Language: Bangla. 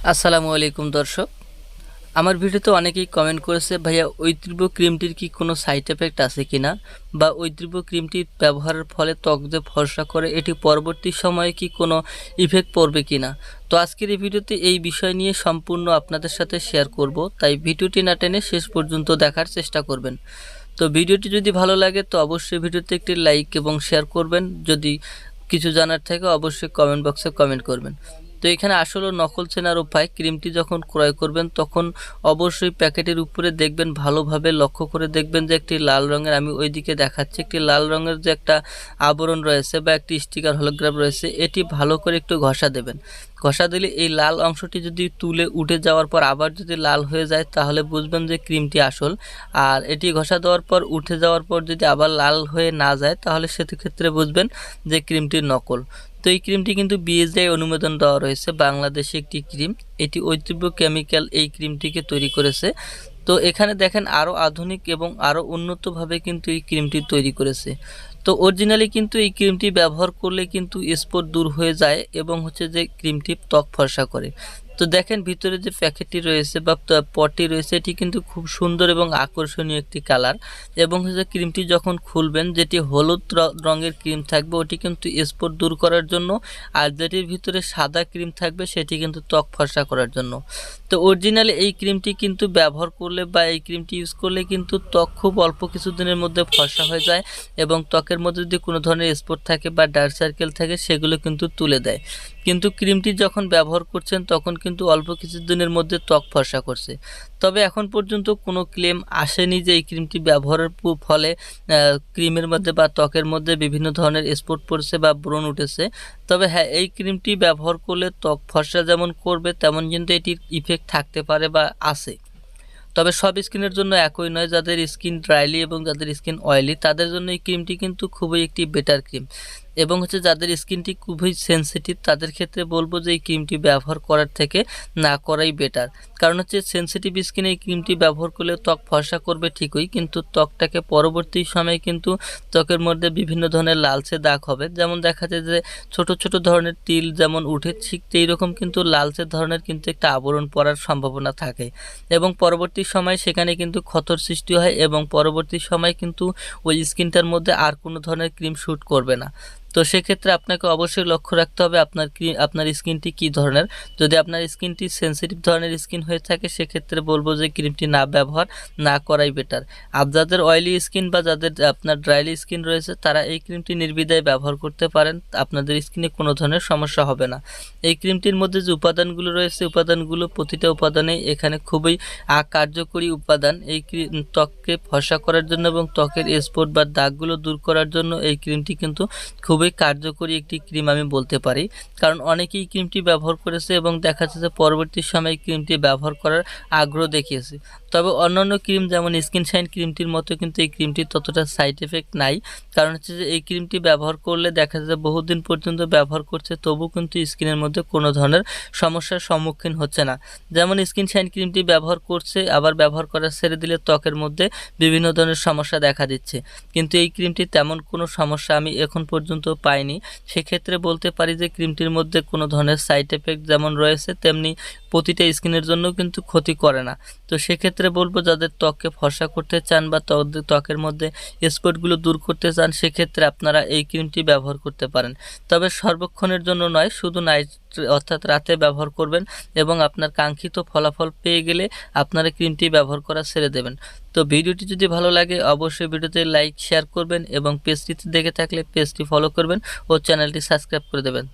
আসসালামু আলাইকুম দর্শক, আমার ভিডিওতে অনেকেই কমেন্ট করেছে ভাইয়া ঐতিহ্য ক্রিমটির কি কোনো সাইড এফেক্ট আছে কিনা, বা ঐতিহ্য ক্রিমটি ব্যবহারের ফলে ত্বক যে ফর্সা করে এটি পরবর্তী সময়ে কি কোনো ইফেক্ট পড়বে কিনা। তো আজকের এই ভিডিওতে এই বিষয় নিয়ে সম্পূর্ণ আপনাদের সাথে শেয়ার করব, তাই ভিডিওটি না টেনে শেষ পর্যন্ত দেখার চেষ্টা করবেন। তো ভিডিওটি যদি ভালো লাগে তো অবশ্যই ভিডিওতে একটি লাইক এবং শেয়ার করবেন। যদি কিছু জানার থাকে অবশ্যই কমেন্ট বক্সে কমেন্ট করবেন। তো এখানে আসলে নকল চেনার উপায়, ক্রিমটি যখন ক্রয় করবেন তখন অবশ্যই প্যাকেটের উপরে দেখবেন, ভালোভাবে লক্ষ্য করে দেখবেন যে একটি লাল রঙের, আমি ওইদিকে দেখাচ্ছি, একটি লাল রঙের যে একটা আবরণ রয়েছে বা একটি স্টিকার হলোগ্রাফ রয়েছে, এটি ভালো করে একটু ঘষা দেবেন। ঘষা দিলে এই লাল অংশটি যদি তুলে উঠে যাওয়ার পর আবার যদি লাল হয়ে যায় তাহলে বুঝবেন যে ক্রিমটি আসল। আর এটি ঘষা দেওয়ার পর উঠে যাওয়ার পর যদি আবার লাল হয়ে না যায় তাহলে সেক্ষেত্রে বুঝবেন যে ক্রিমটি নকল। তো এই ক্রিমটি কিন্তু বিএসআই অনুমোদন দেওয়া রয়েছে, বাংলাদেশে একটি ক্রিম, এটি ঐতিহ্য কেমিক্যাল এই ক্রিমটিকে তৈরি করেছে। তো এখানে দেখেন আরও আধুনিক এবং আরও উন্নতভাবে কিন্তু এই ক্রিমটি তৈরি করেছে। তো অরিজিনালি কিন্তু এই ক্রিমটি ব্যবহার করলে কিন্তু স্পট দূর হয়ে যায় এবং হচ্ছে যে ক্রিমটি ত্বক ফর্সা করে। তো দেখেন ভিতরে যে প্যাকেটটি রয়েছে বা পটটি রয়েছে এটি কিন্তু খুব সুন্দর এবং আকর্ষণীয় একটি কালার। এবং হচ্ছে ক্রিমটি যখন খুলবেন, যেটি হলুদ রঙের ক্রিম থাকবে ওটি কিন্তু স্পট দূর করার জন্য, আর যেটির ভিতরে সাদা ক্রিম থাকবে সেটি কিন্তু ত্বক ফর্সা করার জন্য। তো অরিজিনালি এই ক্রিমটি কিন্তু ব্যবহার করলে বা এই ক্রিমটি ইউজ করলে কিন্তু ত্বক খুব অল্প কিছুদিনের মধ্যে ফর্সা হয়ে যায় এবং ত্বকের মধ্যে যদি কোনো ধরনের স্পট থাকে বা ডার্ক সার্কেল থাকে সেগুলো কিন্তু তুলে দেয়। কিন্তু ক্রিমটি যখন ব্যবহার করছেন তখন কিন্তু অল্প কিছুদিনের মধ্যে ত্বক ফর্সা করছে। তবে এখন পর্যন্ত কোনো ক্লেম আসেনি যে এই ক্রিমটি ব্যবহারের ফলে ক্রিমের মধ্যে বা ত্বকের মধ্যে বিভিন্ন ধরনের স্পট পড়ছে বা ব্রণ উঠেছে। তবে হ্যাঁ, এই ক্রিমটি ব্যবহার করলে ত্বক ফর্সা যেমন করবে তেমন কিন্তু এটির ইফেক্ট থাকতে পারে বা আছে। তবে সব স্কিনের জন্য একই নয়, যাদের স্কিন ড্রাইলি এবং যাদের স্কিন অয়েলি তাদের জন্য এই ক্রিমটি কিন্তু খুবই একটি বেটার ক্রিম। এবং হচ্ছে যাদের স্কিনটি খুবই সেনসিটিভ তাদের ক্ষেত্রে বলবো যে এই ক্রিমটি ব্যবহার করার থেকে না করাই বেটার। কারণ হচ্ছে সেনসিটিভ স্কিনে এই ক্রিমটি ব্যবহার করলে ত্বক ফর্সা করবে ঠিকই, কিন্তু ত্বকটাকে পরবর্তী সময়ে কিন্তু ত্বকের মধ্যে বিভিন্ন ধরনের লালচে দাগ হবে। যেমন দেখা যায় যে ছোট ছোট ধরনের তিল যেমন উঠে, ঠিক এইরকম কিন্তু লালচে ধরনের কিন্তু একটা আবরণ পড়ার সম্ভাবনা থাকে এবং পরবর্তী সময় সেখানে কিন্তু ক্ষতর সৃষ্টি হয় এবং পরবর্তী সময় কিন্তু ওই স্কিনটার মধ্যে আর কোনো ধরনের ক্রিম শ্যুট করবে না। তো সেক্ষেত্রে আপনাকে অবশ্যই লক্ষ্য রাখতে হবে আপনার স্কিনটি কী ধরনের। যদি আপনার স্কিনটি সেনসিটিভ ধরনের স্কিন হয়ে থাকে সেক্ষেত্রে বলবো যে ক্রিমটি না ব্যবহার না করাই বেটার। আর যাদের অয়েলি স্কিন বা যাদের আপনার ড্রাইলি স্কিন রয়েছে তারা এই ক্রিমটি নির্দ্বিধায় ব্যবহার করতে পারেন, আপনাদের স্কিনে কোনো ধরনের সমস্যা হবে না। এই ক্রিমটির মধ্যে যে উপাদানগুলো রয়েছে উপাদানগুলো প্রতিটা উপাদানেই এখানে খুবই কার্যকরী উপাদান। এই ত্বককে ফর্সা করার জন্য এবং ত্বকের স্পট বা দাগগুলো দূর করার জন্য এই ক্রিমটি কিন্তু খুবই কার্যকরী একটি ক্রিম আমি বলতে পারি। কারণ অনেকেই ক্রিমটি ব্যবহার করেছে এবং দেখা যাচ্ছে যে পরবর্তী সময়ে ক্রিমটি ব্যবহার করার আগ্রহ দেখিয়েছে। তবে অন্যান্য ক্রিম যেমন স্কিন শাইন ক্রিমটির মতো কিন্তু এই ক্রিমটির ততটা সাইড এফেক্ট নাই। কারণ হচ্ছে যে এই ক্রিমটি ব্যবহার করলে দেখা যায় বহুদিন পর্যন্ত ব্যবহার করছে তবু কিন্তু স্কিনের মধ্যে কোনো ধরনের সমস্যার সম্মুখীন হচ্ছে না। যেমন স্কিন শাইন ক্রিমটি ব্যবহার করছে আবার ব্যবহার করা ছেড়ে দিলে ত্বকের মধ্যে বিভিন্ন ধরনের সমস্যা দেখা দিচ্ছে, কিন্তু এই ক্রিমটি তেমন কোনো সমস্যা আমি এখন পর্যন্ত পাইনি। সেক্ষেত্রে বলতে পারি যে ক্রিমটির মধ্যে কোনো ধরনের সাইড এফেক্ট যেমন রয়েছে তেমনি প্রতিটা স্কিনের জন্য কিন্তু ক্ষতি করে না। তো সেক্ষেত্রে বলবো যাদের ত্বককে ফর্সা করতে চান বা ত্বকের মধ্যে স্পটগুলো দূর করতে চান সেক্ষেত্রে আপনারা এই ক্রিমটি ব্যবহার করতে পারেন। তবে সর্বক্ষণের জন্য নয়, শুধু নাইট অর্থাৎ রাতে ব্যবহার করবেন এবং আপনার কাঙ্ক্ষিত ফলাফল পেয়ে গেলে আপনারা ক্রিমটি ব্যবহার করা ছেড়ে দেবেন। তো ভিডিওটি যদি ভালো লাগে অবশ্যই ভিডিওতে লাইক শেয়ার করবেন এবং পেজটিতে দেখে থাকলে পেজটি ফলো করবেন ও চ্যানেলটি সাবস্ক্রাইব করে দেবেন।